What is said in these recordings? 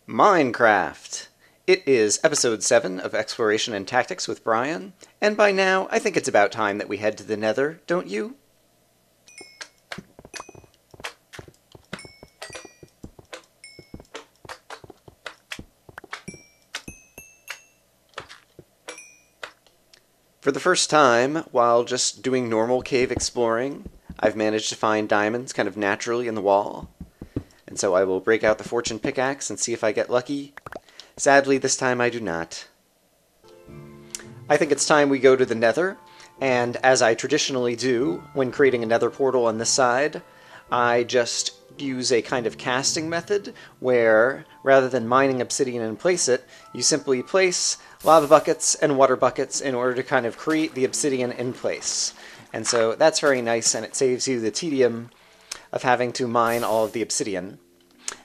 Minecraft! It is episode 7 of Exploration and Tactics with Brian, and by now I think it's about time that we head to the Nether, don't you? For the first time, while just doing normal cave exploring, I've managed to find diamonds kind of naturally in the wall. And so I will break out the fortune pickaxe and see if I get lucky. Sadly, this time I do not. I think it's time we go to the Nether, and as I traditionally do when creating a Nether portal on this side, I just use a kind of casting method where, rather than mining obsidian and place it, you simply place lava buckets and water buckets in order to kind of create the obsidian in place. And so that's very nice, and it saves you the tedium of having to mine all of the obsidian.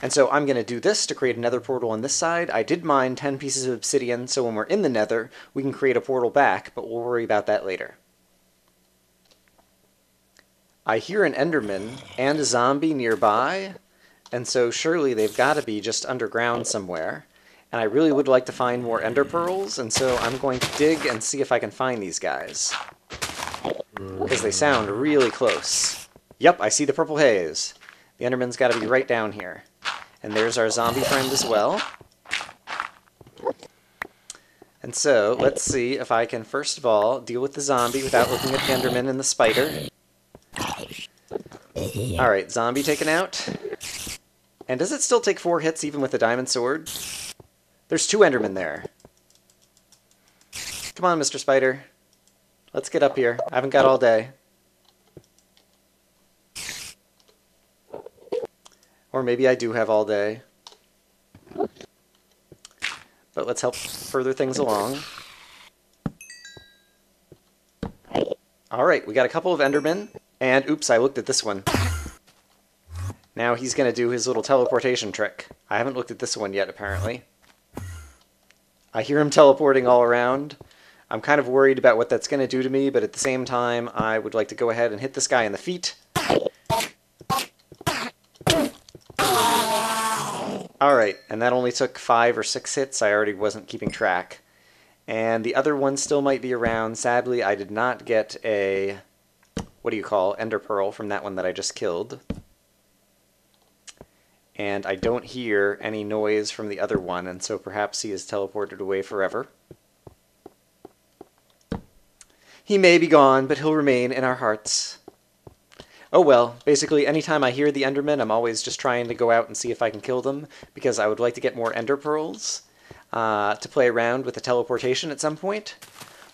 And so I'm going to do this to create another portal on this side. I did mine 10 pieces of obsidian, so when we're in the Nether, we can create a portal back, but we'll worry about that later. I hear an Enderman and a zombie nearby, and so surely they've got to be just underground somewhere. And I really would like to find more ender pearls, and so I'm going to dig and see if I can find these guys, because they sound really close. Yep, I see the purple haze. The Enderman's got to be right down here. And there's our zombie friend as well. And so, let's see if I can first of all deal with the zombie without looking at the Enderman and the spider. Alright, zombie taken out. And does it still take 4 hits even with the diamond sword? There's 2 Endermen there. Come on, Mr. Spider. Let's get up here. I haven't got all day. Or maybe I do have all day. But let's help further things along. Alright, we got a couple of Endermen. And, oops, I looked at this one. Now he's going to do his little teleportation trick. I haven't looked at this one yet, apparently. I hear him teleporting all around. I'm kind of worried about what that's going to do to me, but at the same time, I would like to go ahead and hit this guy in the feet. Alright, and that only took 5 or 6 hits. I already wasn't keeping track. And the other one still might be around. Sadly, I did not get a, ender pearl from that one that I just killed. And I don't hear any noise from the other one, and so perhaps he is teleported away forever. He may be gone, but he'll remain in our hearts. Oh well, basically anytime I hear the Endermen, I'm always just trying to go out and see if I can kill them, because I would like to get more ender pearls to play around with the teleportation at some point.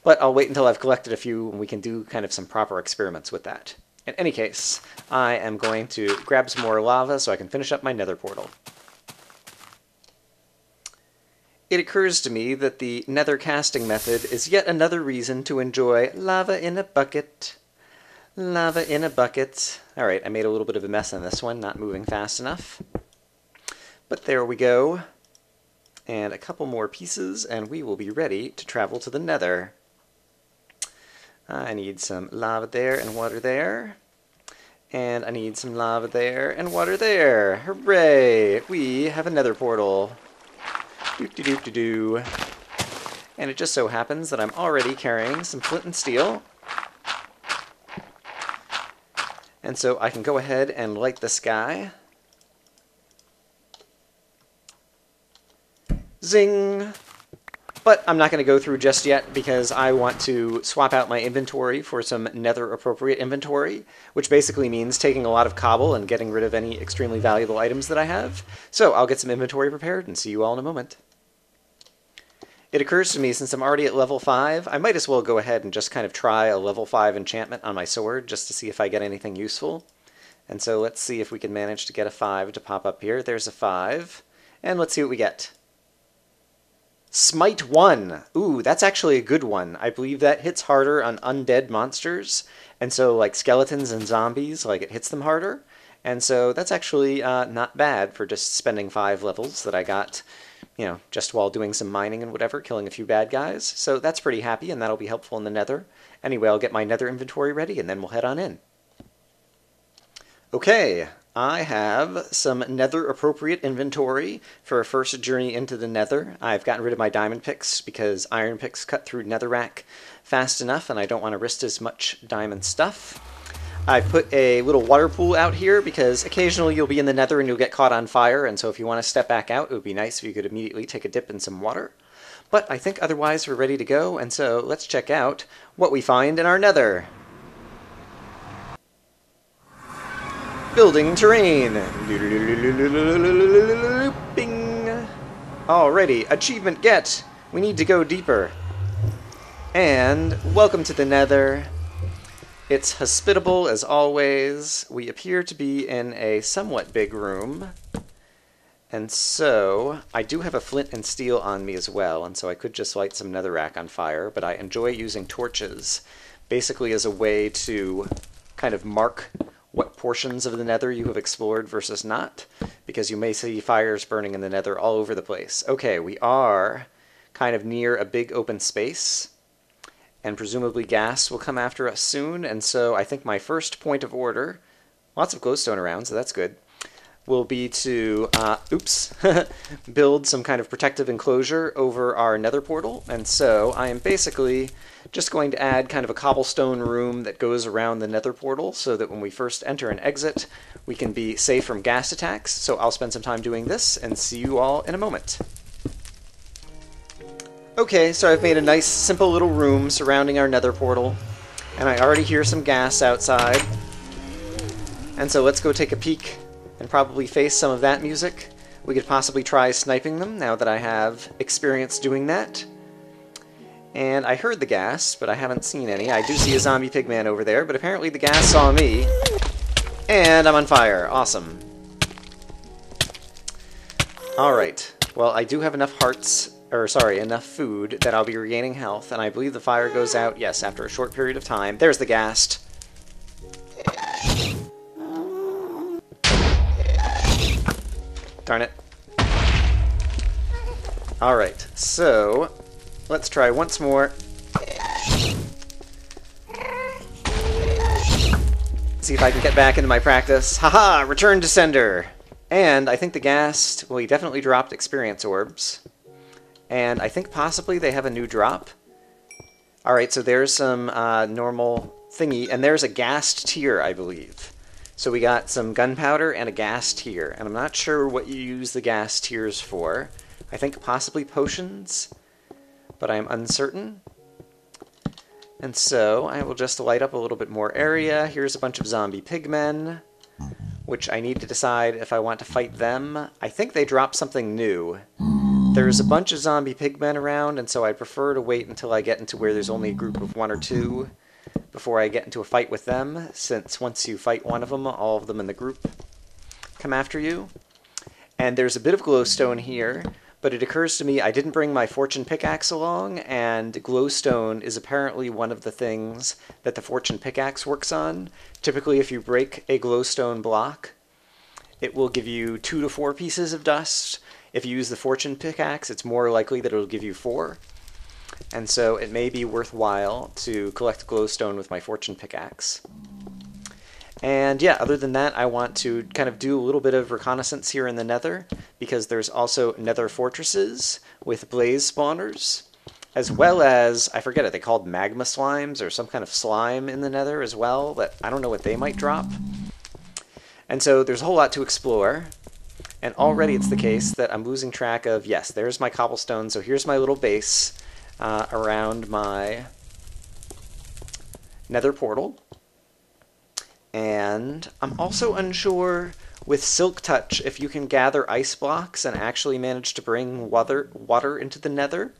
But I'll wait until I've collected a few and we can do kind of some proper experiments with that. In any case, I am going to grab some more lava so I can finish up my nether portal. It occurs to me that the nether casting method is yet another reason to enjoy lava in a bucket. Lava in a bucket. Alright, I made a little bit of a mess on this one, not moving fast enough. But there we go. And a couple more pieces, and we will be ready to travel to the Nether. I need some lava there and water there. And I need some lava there and water there. Hooray! We have a nether portal. Doop-de-doop-de-doo. And it just so happens that I'm already carrying some flint and steel. And so I can go ahead and light this guy. Zing! But I'm not going to go through just yet because I want to swap out my inventory for some nether-appropriate inventory, which basically means taking a lot of cobble and getting rid of any extremely valuable items that I have. So I'll get some inventory prepared and see you all in a moment. It occurs to me, since I'm already at level 5, I might as well go ahead and just kind of try a level 5 enchantment on my sword just to see if I get anything useful. And so let's see if we can manage to get a 5 to pop up here. There's a 5. And let's see what we get. Smite 1! Ooh, that's actually a good one. I believe that hits harder on undead monsters, and so like skeletons and zombies, like it hits them harder. And so that's actually not bad for just spending 5 levels that I got, you know, just while doing some mining and whatever, killing a few bad guys. So that's pretty happy, and that'll be helpful in the nether. Anyway, I'll get my nether inventory ready, and then we'll head on in. Okay, I have some nether appropriate inventory for a first journey into the nether. I've gotten rid of my diamond picks because iron picks cut through netherrack fast enough and I don't want to risk as much diamond stuff. I've put a little water pool out here because occasionally you'll be in the nether and you'll get caught on fire, and so if you want to step back out, it would be nice if you could immediately take a dip in some water. But I think otherwise we're ready to go, and so let's check out what we find in our nether. Building terrain. Bing. Alrighty, achievement get. We need to go deeper. And welcome to the nether. It's hospitable as always. We appear to be in a somewhat big room. And so, I do have a flint and steel on me as well, and so I could just light some netherrack on fire, but I enjoy using torches, basically as a way to kind of mark what portions of the nether you have explored versus not, because you may see fires burning in the nether all over the place. Okay, we are kind of near a big open space, and presumably gas will come after us soon, and so I think my first point of order, lots of glowstone around, so that's good, will be to, build some kind of protective enclosure over our nether portal, and so I am basically just going to add kind of a cobblestone room that goes around the nether portal so that when we first enter and exit, we can be safe from gas attacks. So I'll spend some time doing this and see you all in a moment. Okay, so I've made a nice simple little room surrounding our nether portal, and I already hear some gas outside. And so let's go take a peek and probably face some of that music. We could possibly try sniping them now that I have experience doing that. And I heard the gas, but I haven't seen any. I do see a zombie pigman over there, but apparently the gas saw me. And I'm on fire. Awesome. Alright. Well, I do have enough enough food that I'll be regaining health, and I believe the fire goes out, yes, after a short period of time. There's the ghast. Darn it. Alright, so let's try once more. See if I can get back into my practice. Haha! Return to sender! And I think the ghast, well, he definitely dropped experience orbs. And I think possibly they have a new drop. Alright, so there's some normal thingy, and there's a ghast tier, I believe. So we got some gunpowder and a ghast tier, and I'm not sure what you use the ghast tiers for. I think possibly potions, but I'm uncertain. And so I will just light up a little bit more area. Here's a bunch of zombie pigmen, which I need to decide if I want to fight them. I think they dropped something new. There's a bunch of zombie pigmen around, and so I prefer to wait until I get into where there's only a group of 1 or 2 before I get into a fight with them, since once you fight one of them, all of them in the group come after you. And there's a bit of glowstone here, but it occurs to me I didn't bring my fortune pickaxe along, and glowstone is apparently one of the things that the fortune pickaxe works on. Typically, if you break a glowstone block, it will give you 2 to 4 pieces of dust. If you use the fortune pickaxe, it's more likely that it'll give you 4. And so it may be worthwhile to collect glowstone with my fortune pickaxe. And yeah, other than that, I want to kind of do a little bit of reconnaissance here in the nether, because there's also nether fortresses with blaze spawners, as well as, I forget, are they called magma slimes or some kind of slime in the nether as well, that I don't know what they might drop. And so there's a whole lot to explore. And already it's the case that I'm losing track of, yes, there's my cobblestone, so here's my little base around my nether portal. And I'm also unsure with Silk Touch if you can gather ice blocks and actually manage to bring water into the nether.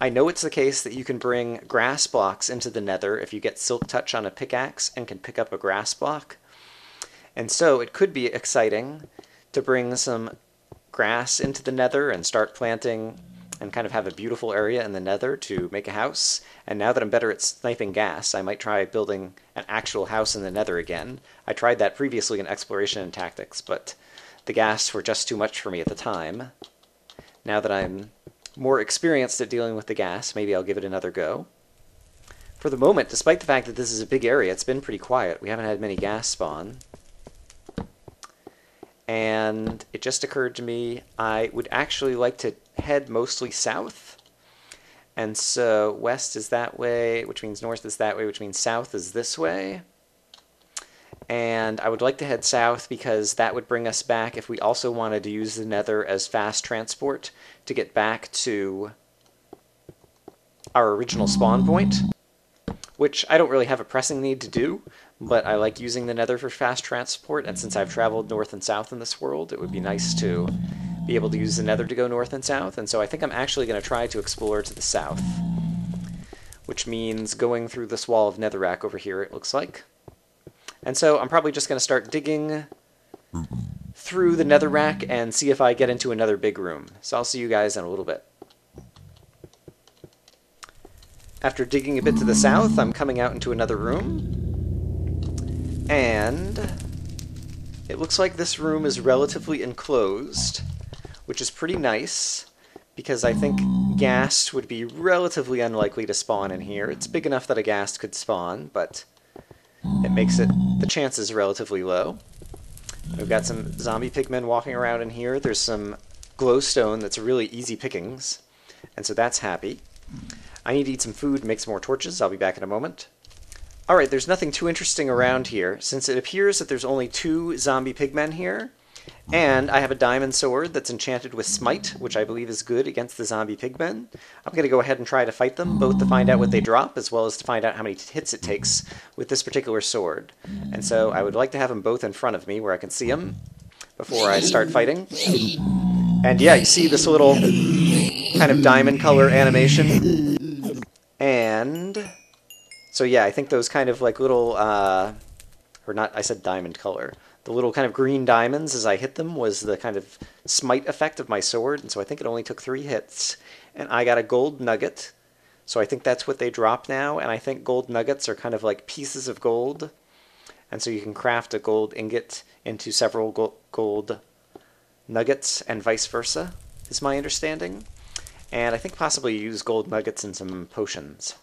I know it's the case that you can bring grass blocks into the nether if you get Silk Touch on a pickaxe and can pick up a grass block. And so it could be exciting to bring some grass into the nether and start planting and kind of have a beautiful area in the nether to make a house. And now that I'm better at sniping gas, I might try building an actual house in the nether again. I tried that previously in exploration and tactics, but the gas were just too much for me at the time. Now that I'm more experienced at dealing with the gas, maybe I'll give it another go. For the moment, despite the fact that this is a big area, it's been pretty quiet. We haven't had many gas spawn. and it just occurred to me I would actually like to head mostly south. And so west is that way, which means north is that way, which means south is this way. And I would like to head south because that would bring us back if we also wanted to use the Nether as fast transport to get back to our original spawn point, which I don't really have a pressing need to do, but I like using the Nether for fast transport, and since I've traveled north and south in this world, it would be nice to be able to use the Nether to go north and south, and so I think I'm actually going to try to explore to the south, which means going through this wall of netherrack over here, it looks like. And so I'm probably just going to start digging through the netherrack and see if I get into another big room. So I'll see you guys in a little bit. After digging a bit to the south, I'm coming out into another room. And it looks like this room is relatively enclosed, which is pretty nice, because I think ghast would be relatively unlikely to spawn in here. It's big enough that a ghast could spawn, but it makes the chances relatively low. We've got some zombie pigmen walking around in here. There's some glowstone that's really easy pickings, and so that's happy. I need to eat some food and make some more torches. I'll be back in a moment. Alright, there's nothing too interesting around here, since it appears that there's only 2 zombie pigmen here, and I have a diamond sword that's enchanted with smite, which I believe is good against the zombie pigmen. I'm going to go ahead and try to fight them, both to find out what they drop, as well as to find out how many hits it takes with this particular sword. And so I would like to have them both in front of me, where I can see them, before I start fighting. And yeah, you see this little kind of diamond color animation. And so yeah, I think those kind of like little, or not, I said diamond color. The little kind of green diamonds as I hit them was the kind of smite effect of my sword, and so I think it only took 3 hits. And I got a gold nugget, so I think that's what they drop now, and I think gold nuggets are kind of like pieces of gold. And so you can craft a gold ingot into several gold nuggets, and vice versa, is my understanding. And I think possibly use gold nuggets in some potions.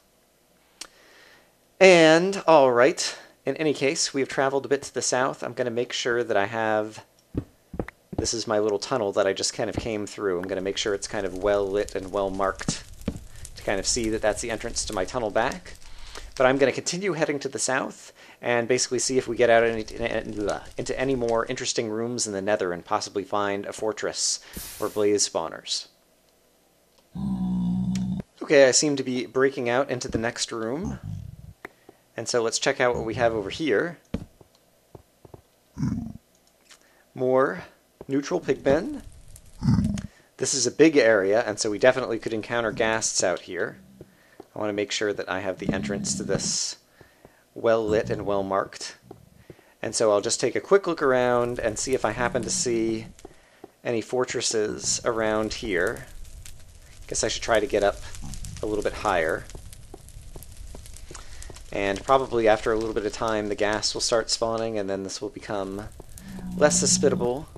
And, alright, in any case, we've traveled a bit to the south. I'm going to make sure that I have... This is my little tunnel that I just kind of came through. I'm going to make sure it's kind of well lit and well marked to kind of see that that's the entrance to my tunnel back. But I'm going to continue heading to the south and basically see if we get out into any more interesting rooms in the Nether and possibly find a fortress or blaze spawners. Okay, I seem to be breaking out into the next room. And so let's check out what we have over here. More neutral pigmen. This is a big area, and so we definitely could encounter ghasts out here. I want to make sure that I have the entrance to this well lit and well marked. And so I'll just take a quick look around and see if I happen to see any fortresses around here. Guess I should try to get up a little bit higher. And probably after a little bit of time, the ghast will start spawning, and then this will become less hospitable.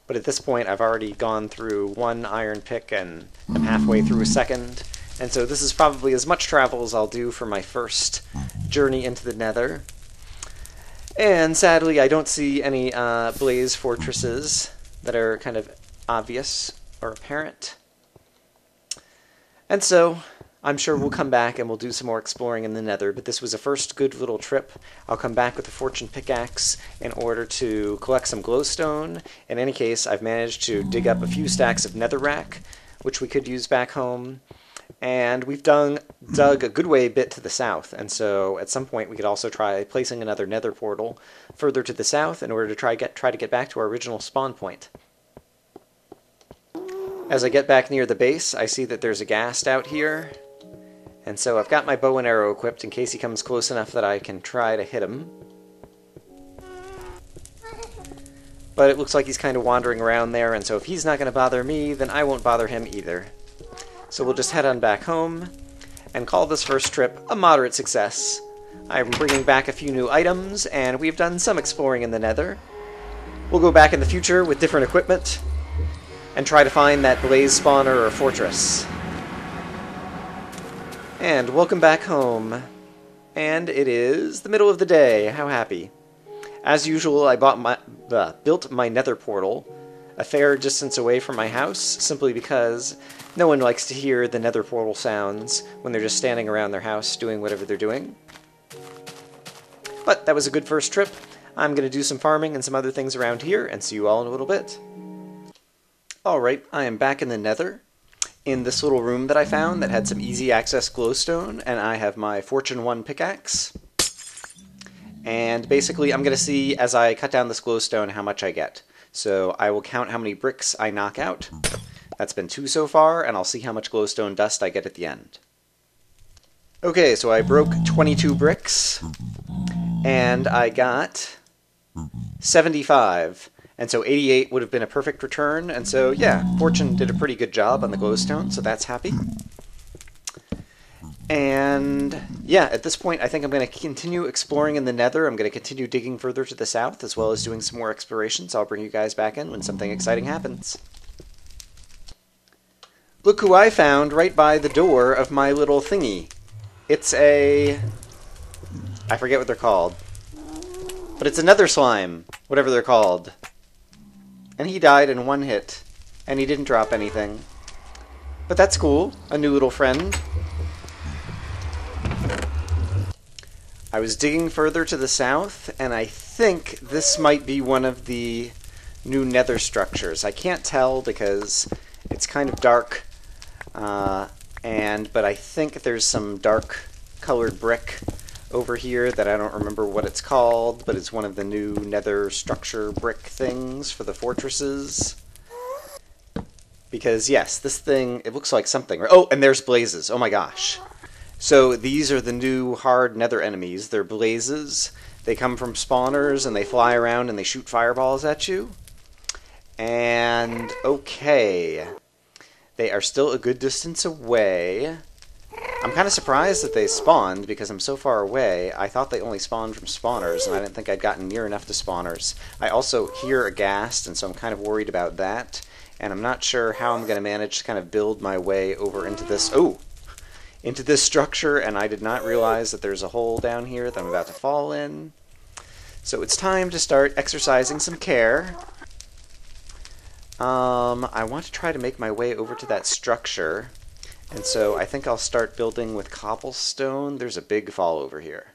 But at this point, I've already gone through 1 iron pick, and I'm halfway through a second. And so this is probably as much travel as I'll do for my first journey into the Nether. And sadly, I don't see any blaze fortresses that are kind of obvious or apparent. And so I'm sure we'll come back and we'll do some more exploring in the Nether, but this was a first good little trip. I'll come back with a fortune pickaxe in order to collect some glowstone. In any case, I've managed to dig up a few stacks of netherrack, which we could use back home. And we've dug a good way bit to the south, and so at some point we could also try placing another nether portal further to the south in order to try to get back to our original spawn point. As I get back near the base, I see that there's a ghast out here. And so I've got my bow and arrow equipped in case he comes close enough that I can try to hit him. But it looks like he's kind of wandering around there, and so if he's not going to bother me, then I won't bother him either. So we'll just head on back home and call this first trip a moderate success. I'm bringing back a few new items, and we've done some exploring in the Nether. We'll go back in the future with different equipment and try to find that blaze spawner or fortress. And welcome back home. And it is the middle of the day. How happy. As usual, I built my nether portal a fair distance away from my house, simply because no one likes to hear the nether portal sounds when they're just standing around their house doing whatever they're doing. But that was a good first trip. I'm going to do some farming and some other things around here, and see you all in a little bit. Alright, I am back in the nether, in this little room that I found that had some easy access glowstone, and I have my Fortune 1 pickaxe. And basically I'm going to see, as I cut down this glowstone, how much I get. So I will count how many bricks I knock out. That's been 2 so far, and I'll see how much glowstone dust I get at the end. Okay, so I broke 22 bricks, and I got 75. And so 88 would have been a perfect return, and so yeah, Fortune did a pretty good job on the glowstone, so that's happy. And yeah, at this point I think I'm going to continue exploring in the nether. I'm going to continue digging further to the south, as well as doing some more exploration, so I'll bring you guys back in when something exciting happens. Look who I found right by the door of my little thingy. It's a... I forget what they're called. But it's a nether slime, whatever they're called. And he died in 1 hit, and he didn't drop anything. But that's cool, a new little friend. I was digging further to the south, and I think this might be one of the new nether structures. I can't tell because it's kind of dark, but I think there's some dark colored brick over here that I don't remember what it's called, but it's one of the new nether structure brick things for the fortresses. Because yes, this thing, it looks like something. Oh, and there's blazes. Oh my gosh. So these are the new hard nether enemies. They're blazes. They come from spawners and they fly around and they shoot fireballs at you. And okay, they are still a good distance away. I'm kind of surprised that they spawned because I'm so far away. I thought they only spawned from spawners, and I didn't think I'd gotten near enough to spawners. I also hear a ghast, and so I'm kind of worried about that. And I'm not sure how I'm going to manage to kind of build my way over into this... Oh! Into this structure, and I did not realize that there's a hole down here that I'm about to fall in. So it's time to start exercising some care. I want to try to make my way over to that structure. And so I think I'll start building with cobblestone. There's a big fall over here.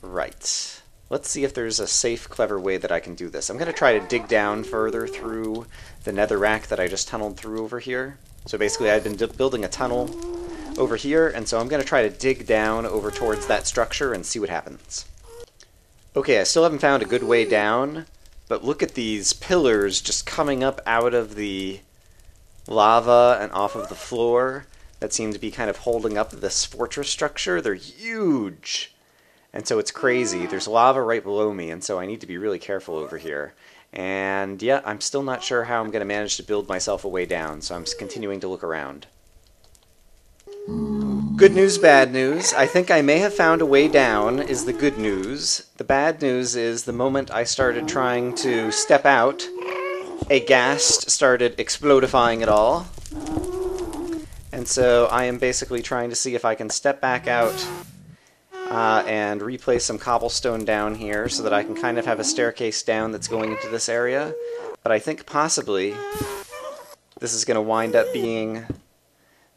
Right. Let's see if there's a safe, clever way that I can do this. I'm going to try to dig down further through the netherrack that I just tunneled through over here. So basically I've been building a tunnel over here, and so I'm going to try to dig down over towards that structure and see what happens. Okay, I still haven't found a good way down, but look at these pillars just coming up out of the lava and off of the floor that seem to be kind of holding up this fortress structure. They're huge! And so it's crazy. There's lava right below me, and so I need to be really careful over here. And yeah, I'm still not sure how I'm going to manage to build myself a way down, so I'm continuing to look around. Good news, bad news. I think I may have found a way down is the good news. The bad news is the moment I started trying to step out, a ghast started explodifying it all. And so I am basically trying to see if I can step back out and replace some cobblestone down here so that I can kind of have a staircase down that's going into this area. But I think possibly this is going to wind up being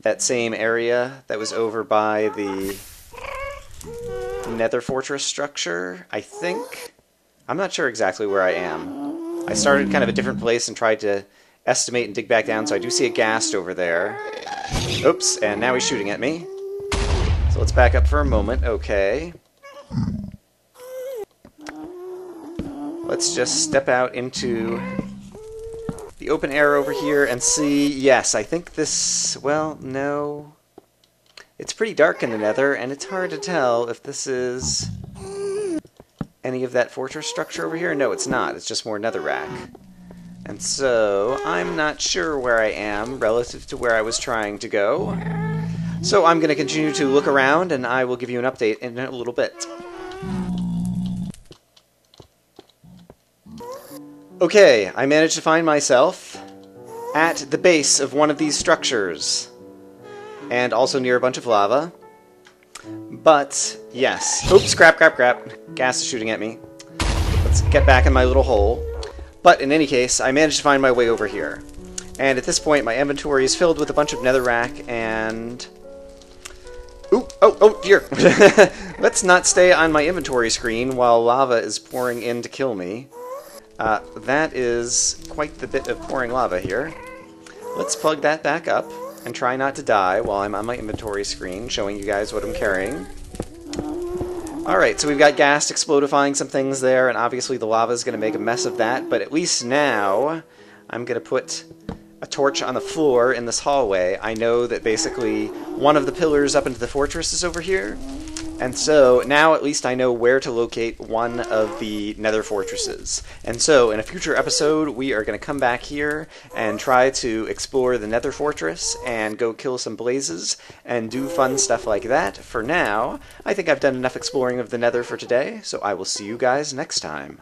that same area that was over by the nether fortress structure, I think. I'm not sure exactly where I am. I started kind of a different place and tried to estimate and dig back down, so I do see a ghast over there. Oops, and now he's shooting at me. So let's back up for a moment. Okay. Let's just step out into the open air over here and see. Yes, I think this... Well, no. It's pretty dark in the nether, and it's hard to tell if this is any of that fortress structure over here. No, it's not. It's just more netherrack. And so I'm not sure where I am relative to where I was trying to go. So I'm going to continue to look around, and I will give you an update in a little bit. Okay, I managed to find myself at the base of one of these structures, and also near a bunch of lava. But, yes. Oops, crap. Gas is shooting at me. Let's get back in my little hole. But in any case, I managed to find my way over here. And at this point, my inventory is filled with a bunch of netherrack and... Ooh, oh dear. Let's not stay on my inventory screen while lava is pouring in to kill me. That is quite the bit of pouring lava here. Let's plug that back up and try not to die while I'm on my inventory screen, showing you guys what I'm carrying. Alright, so we've got ghast explodifying some things there, and obviously the lava is going to make a mess of that, but at least now I'm going to put a torch on the floor in this hallway. I know that basically one of the pillars up into the fortress is over here, and so now at least I know where to locate one of the nether fortresses. And so in a future episode we are going to come back here and try to explore the nether fortress and go kill some blazes and do fun stuff like that. For now, I think I've done enough exploring of the nether for today, so I will see you guys next time.